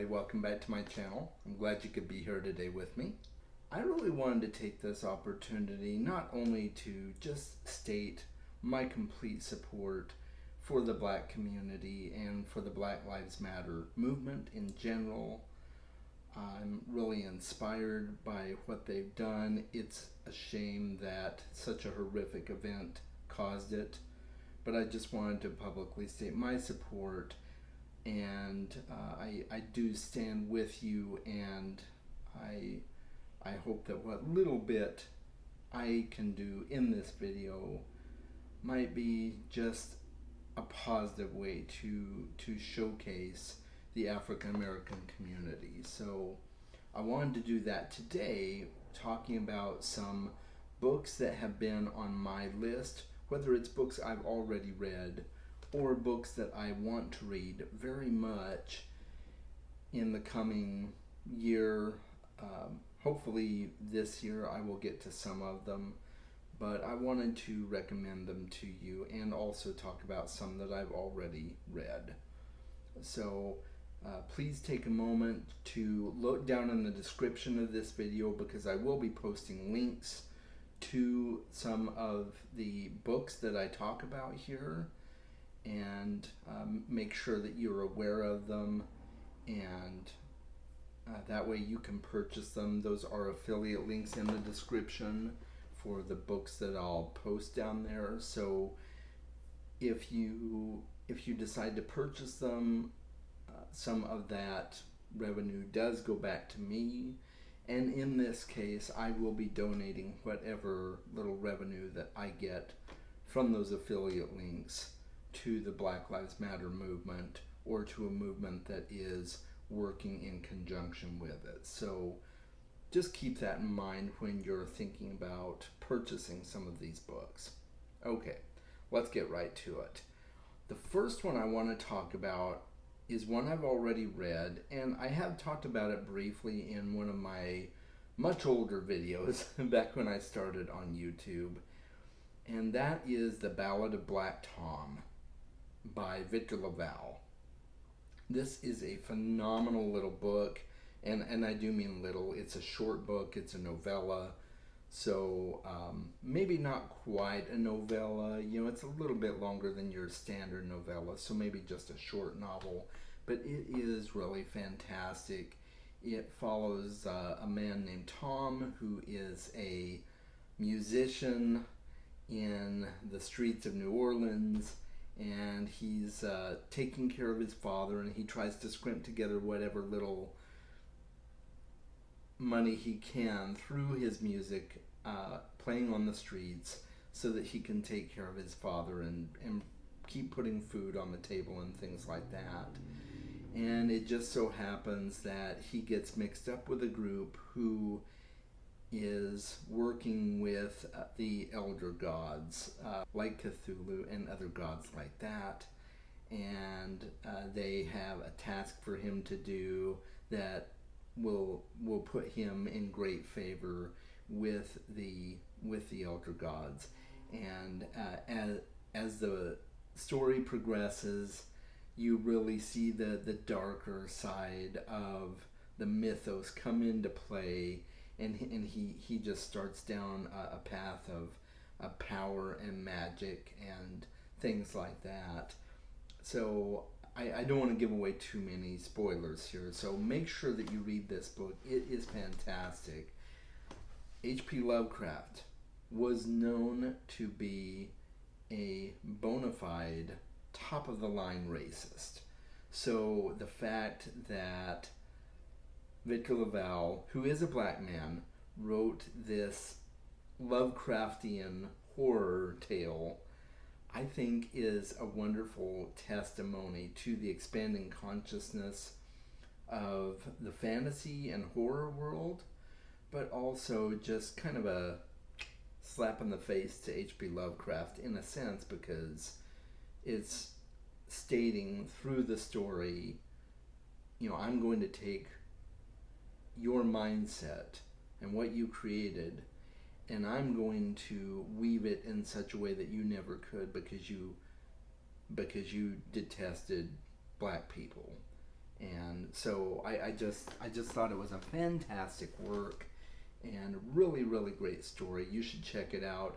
welcome back to my channel. I'm glad you could be here today with me. I really wanted to take this opportunity not only to just state my complete support for the Black community and for the Black Lives Matter movement in general. I'm really inspired by what they've done. It's a shame that such a horrific event caused it, but I just wanted to publicly state my support, and I do stand with you, and I hope that what little bit I can do in this video might be just a positive way to showcase the African American community. So I wanted to do that today, talking about some books that have been on my list, whether it's books I've already read or books that I want to read very much in the coming year. Hopefully this year I will get to some of them, but I wanted to recommend them to you and also talk about some that I've already read. So please take a moment to look down in the description of this video, because I will be posting links to some of the books that I talk about here, and make sure that you're aware of them, and that way you can purchase them. Those are affiliate links in the description for the books that I'll post down there. So if you decide to purchase them, some of that revenue does go back to me, and in this case I will be donating whatever little revenue that I get from those affiliate links to the Black Lives Matter movement, or to a movement that is working in conjunction with it. So just keep that in mind when you're thinking about purchasing some of these books. Okay, let's get right to it. The first one I want to talk about is one I've already read, and I have talked about it briefly in one of my much older videos back when I started on YouTube, and that is The Ballad of Black Tom by Victor LaValle. This is a phenomenal little book, and I do mean little. It's a short book, it's a novella, so maybe not quite a novella, it's a little bit longer than your standard novella, so maybe just a short novel, but it is really fantastic. It follows a man named Tom, who is a musician in the streets of New Orleans, and he's taking care of his father, and he tries to scrimp together whatever little money he can through his music, playing on the streets, so that he can take care of his father and keep putting food on the table and things like that. And it just so happens that he gets mixed up with a group who is working with the elder gods, like Cthulhu and other gods like that, and they have a task for him to do that will put him in great favor with the elder gods. And as the story progresses, you really see the darker side of the mythos come into play, and he just starts down a path of power and magic and things like that. So I don't want to give away too many spoilers here, so make sure that you read this book. It is fantastic. H.P. Lovecraft was known to be a bona fide, top-of-the-line racist. So the fact that Victor LaValle, who is a black man, wrote this Lovecraftian horror tale, I think is a wonderful testimony to the expanding consciousness of the fantasy and horror world, but also just kind of a slap in the face to H.P. Lovecraft in a sense, because it's stating through the story, I'm going to take your mindset and what you created, and I'm going to weave it in such a way that you never could, because you detested black people, And so I just thought it was a fantastic work and really, really great story. You should check it out.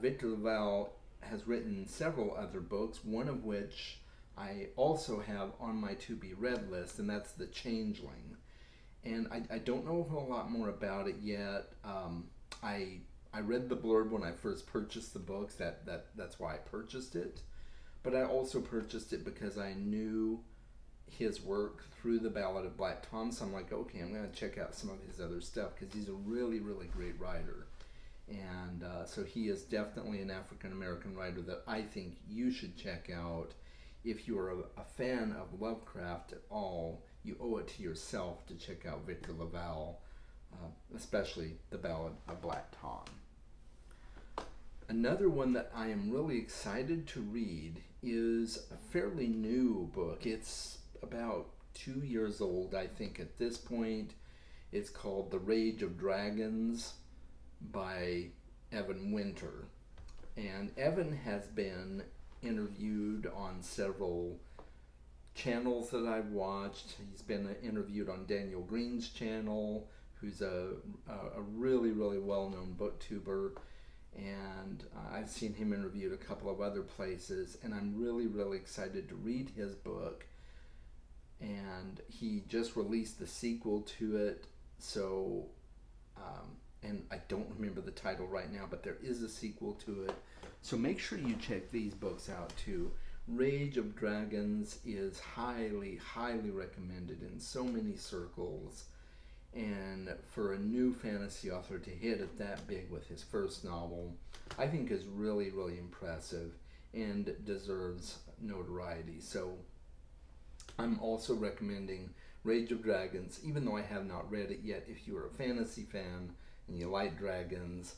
Victor LaValle has written several other books, one of which I also have on my to be read list, and that's The Changeling. And I don't know a whole lot more about it yet. I read the blurb when I first purchased the books. That's why I purchased it. But I also purchased it because I knew his work through the Ballad of Black Tom. So I'm like, okay, I'm going to check out some of his other stuff because he's a really, really great writer. And so he is definitely an African American writer that I think you should check out. If you are a fan of Lovecraft at all, you owe it to yourself to check out Victor LaValle, especially the Ballad of Black Tom. Another one that I am really excited to read is a fairly new book. It's about 2 years old, I think, at this point. It's called The Rage of Dragons by Evan Winter. And Evan has been interviewed on several channels that I've watched. He's been interviewed on Daniel Green's channel, who's a really, really well-known booktuber. And I've seen him interviewed a couple of other places, and I'm really, really excited to read his book. And he just released the sequel to it, so and I don't remember the title right now, but there is a sequel to it. So make sure you check these books out too. Rage of Dragons is highly, highly recommended in so many circles. And for a new fantasy author to hit it that big with his first novel, I think is really, really impressive and deserves notoriety. So I'm also recommending Rage of Dragons, even though I have not read it yet. If you're a fantasy fan and you like dragons,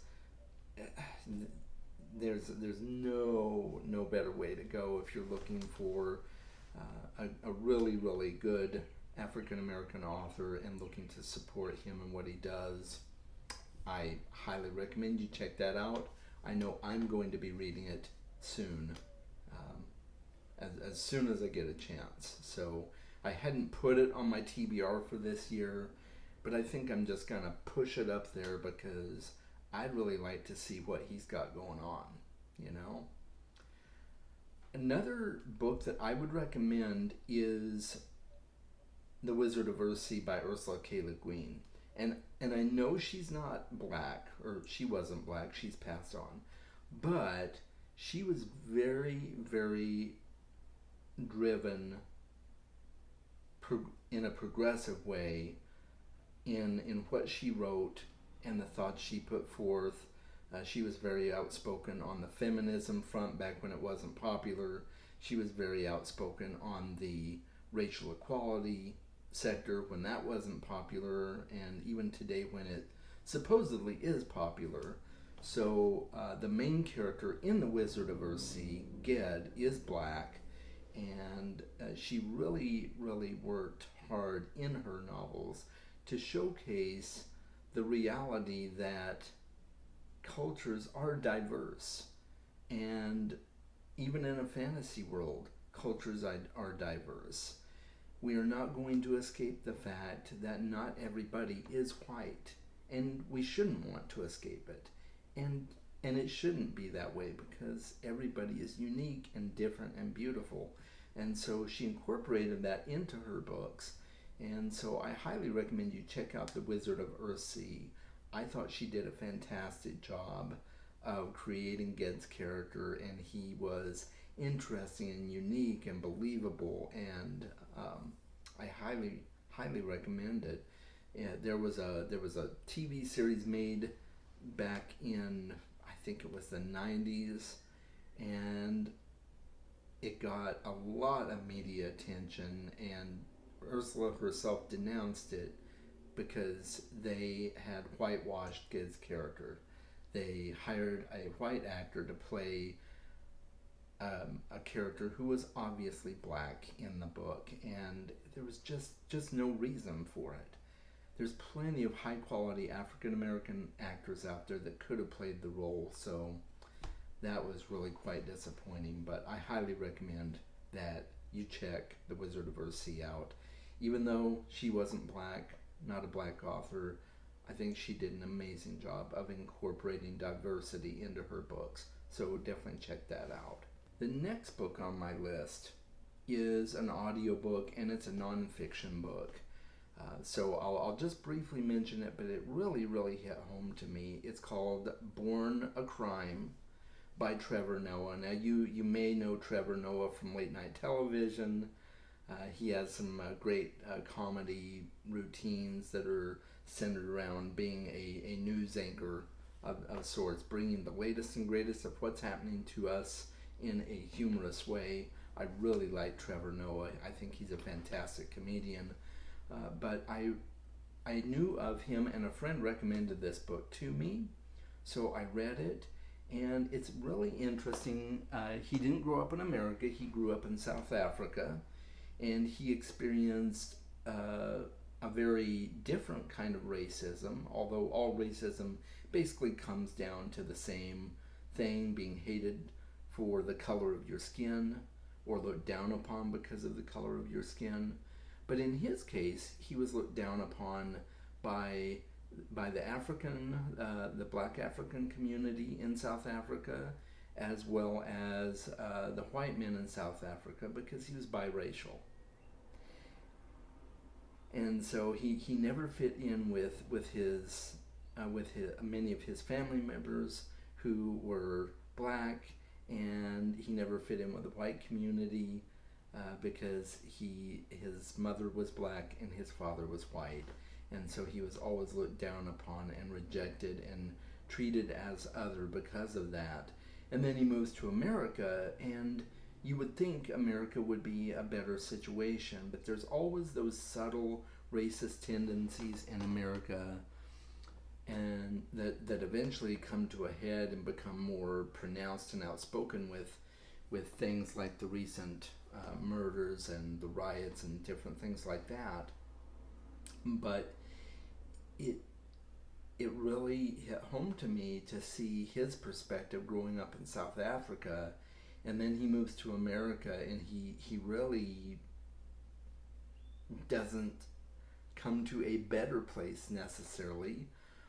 there's no better way to go if you're looking for a really, really good African American author and looking to support him and what he does. I highly recommend you check that out. I know I'm going to be reading it soon, as soon as I get a chance. So I hadn't put it on my TBR for this year, but I think I'm just gonna push it up there because I'd really like to see what he's got going on, you know? Another book that I would recommend is The Wizard of Earthsea by Ursula K. Le Guin. And I know she's not black, or she wasn't black, she's passed on. But she was very, very driven in a progressive way in what she wrote and the thoughts she put forth. She was very outspoken on the feminism front back when it wasn't popular. She was very outspoken on the racial equality sector when that wasn't popular, and even today when it supposedly is popular. So the main character in The Wizard of Earthsea, Ged, is black, and she really, really worked hard in her novels to showcase the reality that cultures are diverse, and even in a fantasy world, cultures are diverse. We are not going to escape the fact that not everybody is white, and we shouldn't want to escape it. And it shouldn't be that way because everybody is unique and different and beautiful. And so she incorporated that into her books. And so I highly recommend you check out The Wizard of Earthsea. I thought she did a fantastic job of creating Ged's character, and he was interesting and unique and believable, and I highly recommend it. There was a TV series made back in, I think it was the 90s, and it got a lot of media attention, and Ursula herself denounced it because they had whitewashed Ged's character. They hired a white actor to play a character who was obviously black in the book, and there was just no reason for it. There's plenty of high quality African American actors out there that could have played the role, so that was really quite disappointing. But I highly recommend that you check The Wizard of Earthsea out. Even though she wasn't black, not a black author, I think she did an amazing job of incorporating diversity into her books. So definitely check that out. The next book on my list is an audiobook, and it's a nonfiction book. So I'll just briefly mention it, but it really, really hit home to me. It's called Born a Crime by Trevor Noah. Now, you may know Trevor Noah from late night television. He has some great comedy routines that are centered around being a news anchor of sorts, bringing the latest and greatest of what's happening to us in a humorous way. I really like Trevor Noah. I think he's a fantastic comedian. But I knew of him, and a friend recommended this book to me, so I read it, and it's really interesting. He didn't grow up in America. He grew up in South Africa, and he experienced a very different kind of racism, although all racism basically comes down to the same thing, being hated for the color of your skin or looked down upon because of the color of your skin. But in his case, he was looked down upon by the black African community in South Africa, as well as the white men in South Africa, because he was biracial. And so he never fit in with many of his family members who were black, and he never fit in with the white community because his mother was black and his father was white, and so he was always looked down upon and rejected and treated as other because of that. And then he moves to America, and you would think America would be a better situation, but there's always those subtle racist tendencies in America, and that eventually come to a head and become more pronounced and outspoken with things like the recent murders and the riots and different things like that. But it really hit home to me to see his perspective growing up in South Africa, and then he moves to America, and he really doesn't come to a better place necessarily,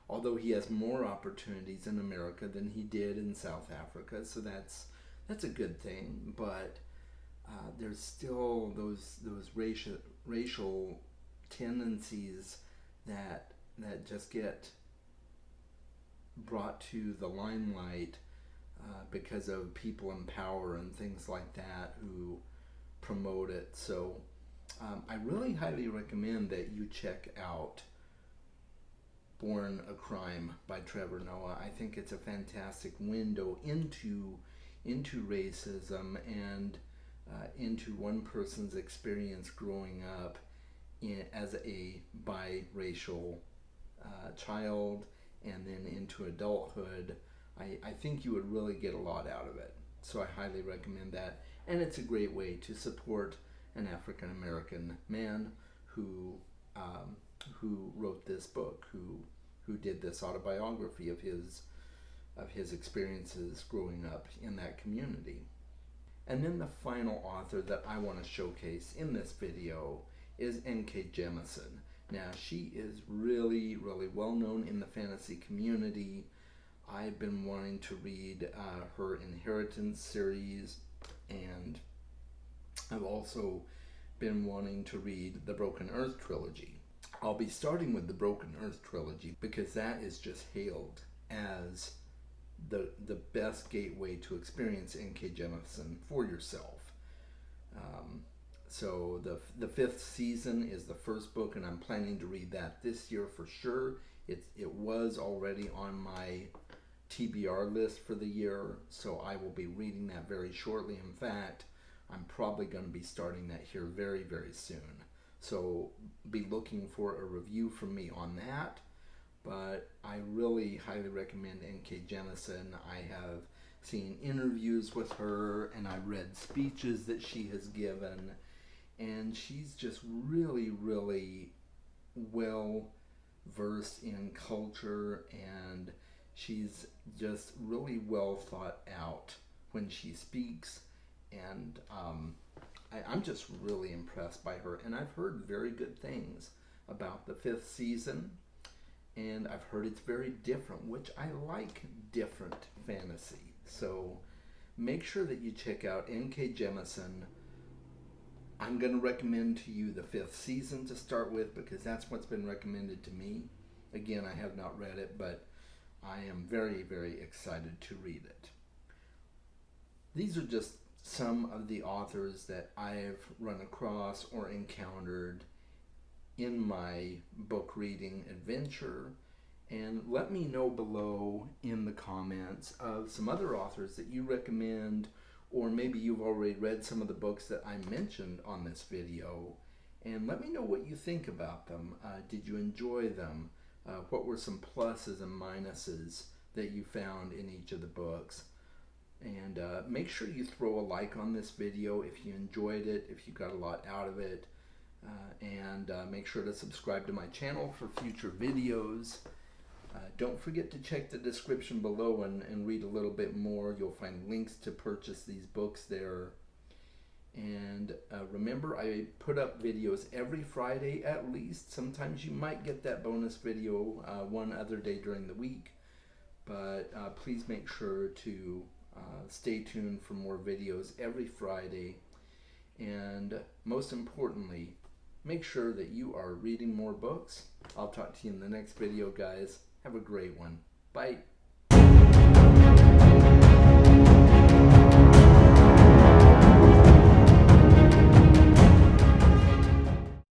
although he has more opportunities in America than he did in South Africa, so that's a good thing. But there's still those racial tendencies that just get brought to the limelight because of people in power and things like that who promote it. So I really highly recommend that you check out Born a Crime by Trevor Noah. I think it's a fantastic window into racism and into one person's experience growing up as a biracial child, and then into adulthood. I think you would really get a lot out of it. So I highly recommend that. And it's a great way to support an African American man who wrote this book, who did this autobiography of his experiences growing up in that community. And then the final author that I want to showcase in this video is N.K. Jemisin. Now, she is really, really well known in the fantasy community. I've been wanting to read her Inheritance series, and I've also been wanting to read the Broken Earth trilogy. I'll be starting with the Broken Earth trilogy because that is just hailed as the best gateway to experience N.K. Jemisin for yourself. So the fifth season is the first book, and I'm planning to read that this year for sure. It was already on my TBR list for the year, so I will be reading that very shortly. In fact, I'm probably going to be starting that here very, very soon. So be looking for a review from me on that. But I really highly recommend N.K. Jemisin. I have seen interviews with her, and I read speeches that she has given, and she's just really, really well versed in culture, and she's just really well thought out when she speaks. And I'm just really impressed by her, and I've heard very good things about the fifth season, and I've heard it's very different, which I like different fantasy. So make sure that you check out N.K. Jemisin. I'm going to recommend to you the fifth season to start with because that's what's been recommended to me. Again, I have not read it, but I am very, very excited to read it. These are just some of the authors that I've run across or encountered in my book reading adventure. And let me know below in the comments of some other authors that you recommend, or maybe you've already read some of the books that I mentioned on this video. And let me know what you think about them. Did you enjoy them? What were some pluses and minuses that you found in each of the books? And make sure you throw a like on this video if you enjoyed it, if you got a lot out of it. And make sure to subscribe to my channel for future videos. Don't forget to check the description below and read a little bit more. You'll find links to purchase these books there. And remember, I put up videos every Friday at least. Sometimes you might get that bonus video one other day during the week. But please make sure to stay tuned for more videos every Friday. And most importantly, make sure that you are reading more books. I'll talk to you in the next video, guys. Have a great one. Bye.